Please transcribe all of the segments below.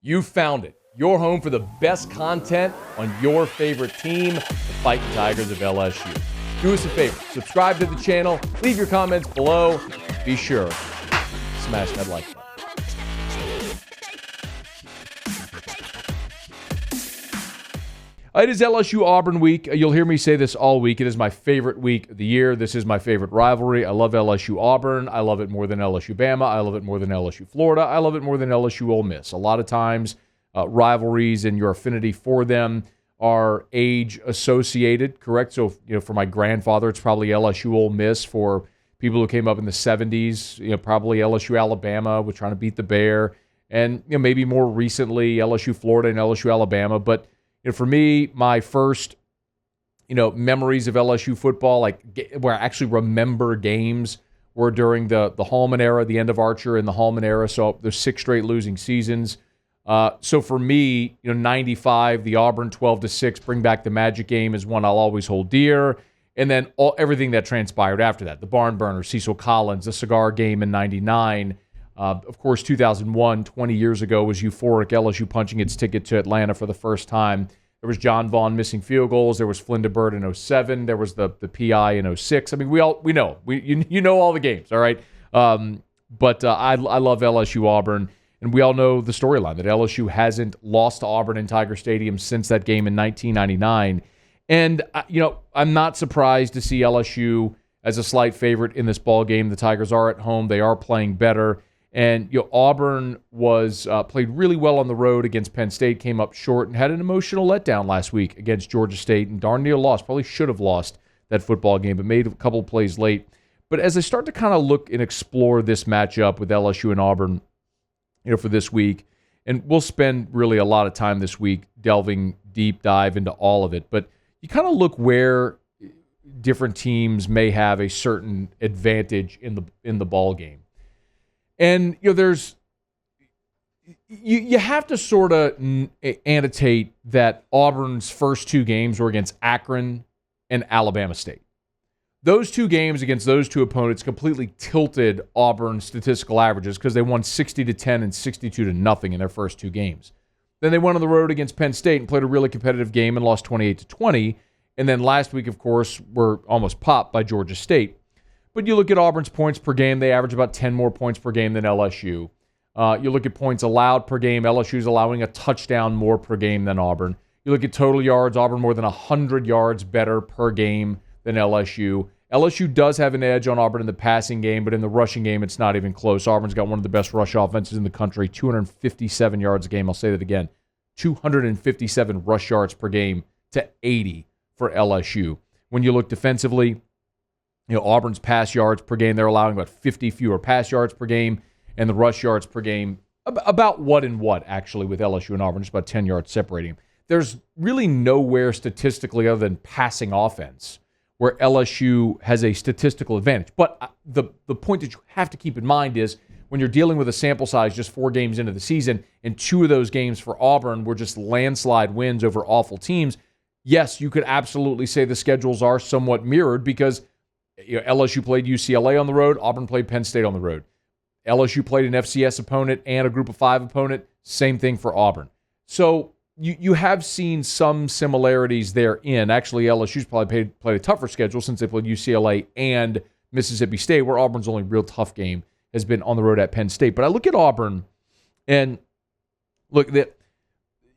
You found it. Your home for the best content on your favorite team, the Fighting Tigers of LSU. Do us a favor. Subscribe to the channel. Leave your comments below. Be sure to smash that like button. It is LSU Auburn week. You'll hear me say this all week. It is my favorite week of the year. This is my favorite rivalry. I love LSU Auburn. I love it more than LSU Bama. I love it more than LSU Florida. I love it more than LSU Ole Miss. A lot of times, rivalries and your affinity for them are age associated, correct? So, for my grandfather, it's probably LSU Ole Miss. For people who came up in the 70s, probably LSU Alabama was trying to beat the Bear. And, maybe more recently, LSU Florida and LSU Alabama. But for me, my first, memories of LSU football, where I actually remember games, were during the Hallman era, the end of Archer and the Hallman era. So there's 6 straight losing seasons. So for me, 95, the Auburn 12-6, bring back the Magic game is one I'll always hold dear. And then everything that transpired after that, the barn burner, Cecil Collins, the cigar game in 99. Of course, 2001, 20 years ago, was euphoric. LSU punching its ticket to Atlanta for the first time. There was John Vaughn missing field goals. There was Flynn DeBerg in 07. There was the PI in 06. I mean, we know. You know all the games, all right? But I love LSU Auburn, and we all know the storyline that LSU hasn't lost to Auburn in Tiger Stadium since that game in 1999. And, I'm not surprised to see LSU as a slight favorite in this ball game. The Tigers are at home. They are playing better. And Auburn was played really well on the road against Penn State, came up short, and had an emotional letdown last week against Georgia State, and darn near lost. Probably should have lost that football game, but made a couple of plays late. But as I start to kind of look and explore this matchup with LSU and Auburn, for this week, and we'll spend really a lot of time this week delving deep dive into all of it, but you kind of look where different teams may have a certain advantage in the ball game. And, you have to sort of annotate that Auburn's first 2 games were against Akron and Alabama State. Those 2 games against those 2 opponents completely tilted Auburn's statistical averages because they won 60-10 and 62-0 in their first 2 games. Then they went on the road against Penn State and played a really competitive game and lost 28-20. And then last week, of course, were almost popped by Georgia State. But you look at Auburn's points per game, they average about 10 more points per game than LSU. You look at points allowed per game, LSU's allowing a touchdown more per game than Auburn. You look at total yards, Auburn more than 100 yards better per game than LSU. LSU does have an edge on Auburn in the passing game, but in the rushing game, it's not even close. Auburn's got one of the best rush offenses in the country, 257 yards a game. I'll say that again, 257 rush yards per game to 80 for LSU. When you look defensively, Auburn's pass yards per game, they're allowing about 50 fewer pass yards per game, and the rush yards per game, about what and what, actually, with LSU and Auburn, just about 10 yards separating them. There's really nowhere statistically other than passing offense where LSU has a statistical advantage. But the point that you have to keep in mind is when you're dealing with a sample size just 4 games into the season, and 2 of those games for Auburn were just landslide wins over awful teams, yes, you could absolutely say the schedules are somewhat mirrored because LSU played UCLA on the road, Auburn played Penn State on the road. LSU played an FCS opponent and a Group of 5 opponent, same thing for Auburn. So you have seen some similarities therein. Actually, LSU's probably played a tougher schedule since they played UCLA and Mississippi State, where Auburn's only real tough game has been on the road at Penn State. But I look at Auburn, and look,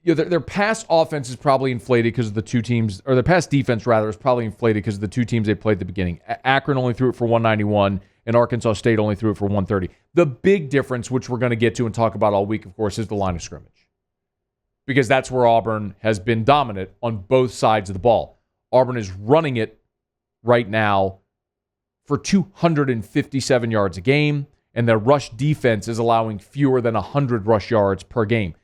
their pass offense is probably inflated because of the 2 teams, or their pass defense, rather, is probably inflated because of the 2 teams they played at the beginning. Akron only threw it for 191, and Arkansas State only threw it for 130. The big difference, which we're going to get to and talk about all week, of course, is the line of scrimmage. Because that's where Auburn has been dominant on both sides of the ball. Auburn is running it right now for 257 yards a game, and their rush defense is allowing fewer than 100 rush yards per game.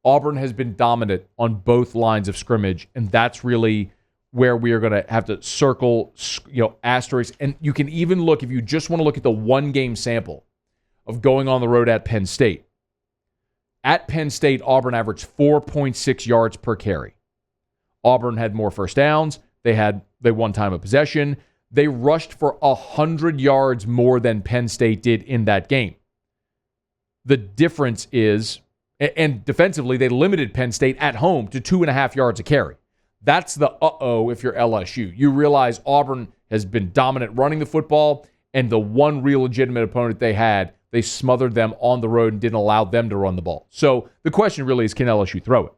Auburn has been dominant on both lines of scrimmage, and that's really where we are going to have to circle, asterisk. And you can even look, if you just want to look at the 1-game sample of going on the road at Penn State. At Penn State, Auburn averaged 4.6 yards per carry. Auburn had more first downs. They won time of possession. They rushed for 100 yards more than Penn State did in that game. The difference is And defensively, they limited Penn State at home to 2.5 yards a carry. That's the if you're LSU. You realize Auburn has been dominant running the football, and the one real legitimate opponent they had, they smothered them on the road and didn't allow them to run the ball. So the question really is, can LSU throw it?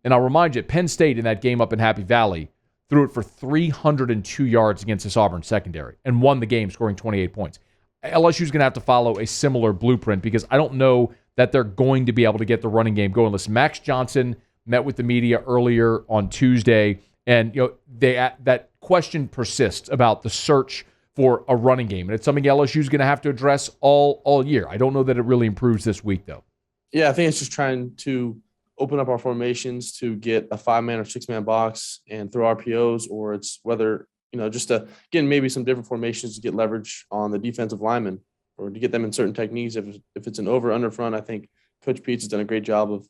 And I'll remind you, Penn State in that game up in Happy Valley threw it for 302 yards against this Auburn secondary and won the game, scoring 28 points. LSU's going to have to follow a similar blueprint because I don't know that they're going to be able to get the running game going. Listen, Max Johnson met with the media earlier on Tuesday, and that question persists about the search for a running game, and it's something LSU's going to have to address all year. I don't know that it really improves this week, though. Yeah, I think it's just trying to open up our formations to get a 5-man or 6-man box and throw RPOs, or it's whether, just to get maybe some different formations to get leverage on the defensive linemen or to get them in certain techniques. If it's an over-under front, I think Coach Peets has done a great job of,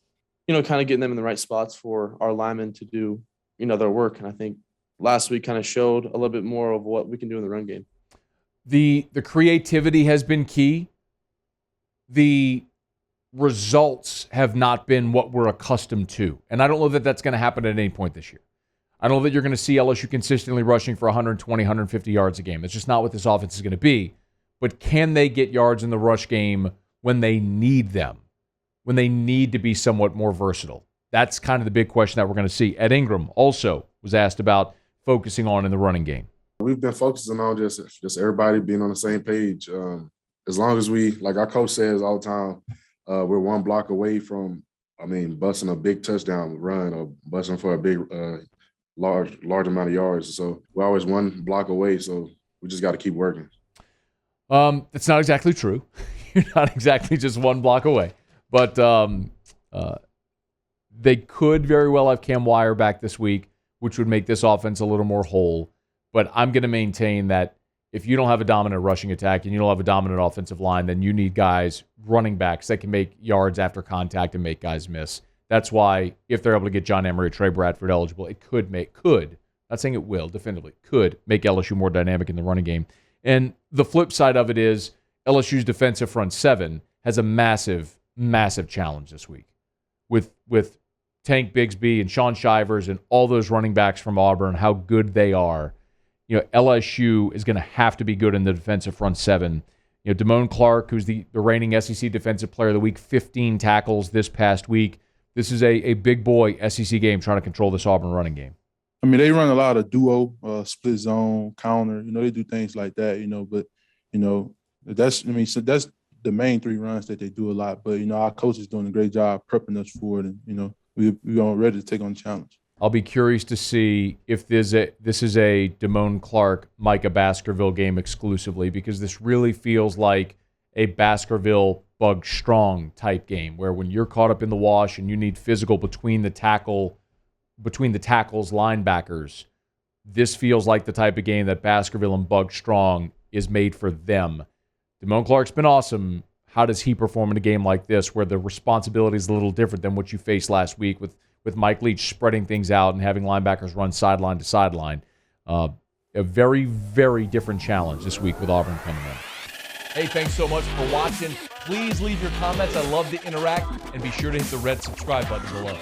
kind of getting them in the right spots for our linemen to do, their work. And I think last week kind of showed a little bit more of what we can do in the run game. The creativity has been key. The results have not been what we're accustomed to. And I don't know that that's going to happen at any point this year. I don't know that you're going to see LSU consistently rushing for 120, 150 yards a game. That's just not what this offense is going to be. But can they get yards in the rush game when they need them, when they need to be somewhat more versatile? That's kind of the big question that we're going to see. Ed Ingram also was asked about focusing on in the running game. We've been focusing on just everybody being on the same page. As long as we, like our coach says all the time, we're one block away from, busting a big touchdown run or busting for a big, large amount of yards. So we're always one block away. So we just got to keep working. That's not exactly true. You're not exactly just one block away. But they could very well have Cam Wire back this week, which would make this offense a little more whole. But I'm going to maintain that if you don't have a dominant rushing attack and you don't have a dominant offensive line, then you need guys, running backs, that can make yards after contact and make guys miss. That's why if they're able to get John Emery or Trey Bradford eligible, it could, not saying it will, definitively, could make LSU more dynamic in the running game. And the flip side of it is LSU's defensive front seven has a massive, massive challenge this week with Tank Bigsby and Sean Shivers and all those running backs from Auburn, how good they are. LSU is going to have to be good in the defensive front seven. Damone Clark, who's the reigning SEC Defensive Player of the Week, 15 tackles this past week. This is a big boy SEC game trying to control this Auburn running game. They run a lot of duo, split zone, counter. They do things like that, but, so that's the main three runs that they do a lot. But, our coach is doing a great job prepping us for it. And, we're ready to take on the challenge. I'll be curious to see if this is a Damone Clark, Micah Baskerville game exclusively, because this really feels like a Baskerville Bug Strong type game where when you're caught up in the wash and you need physical between the tackles, linebackers, this feels like the type of game that Baskerville and Bug Strong is made for them. Damone Clark's been awesome. How does he perform in a game like this where the responsibility is a little different than what you faced last week with Mike Leach spreading things out and having linebackers run sideline to sideline? A very, very different challenge this week with Auburn coming in. Hey, thanks so much for watching. Please leave your comments. I love to interact. And be sure to hit the red subscribe button below.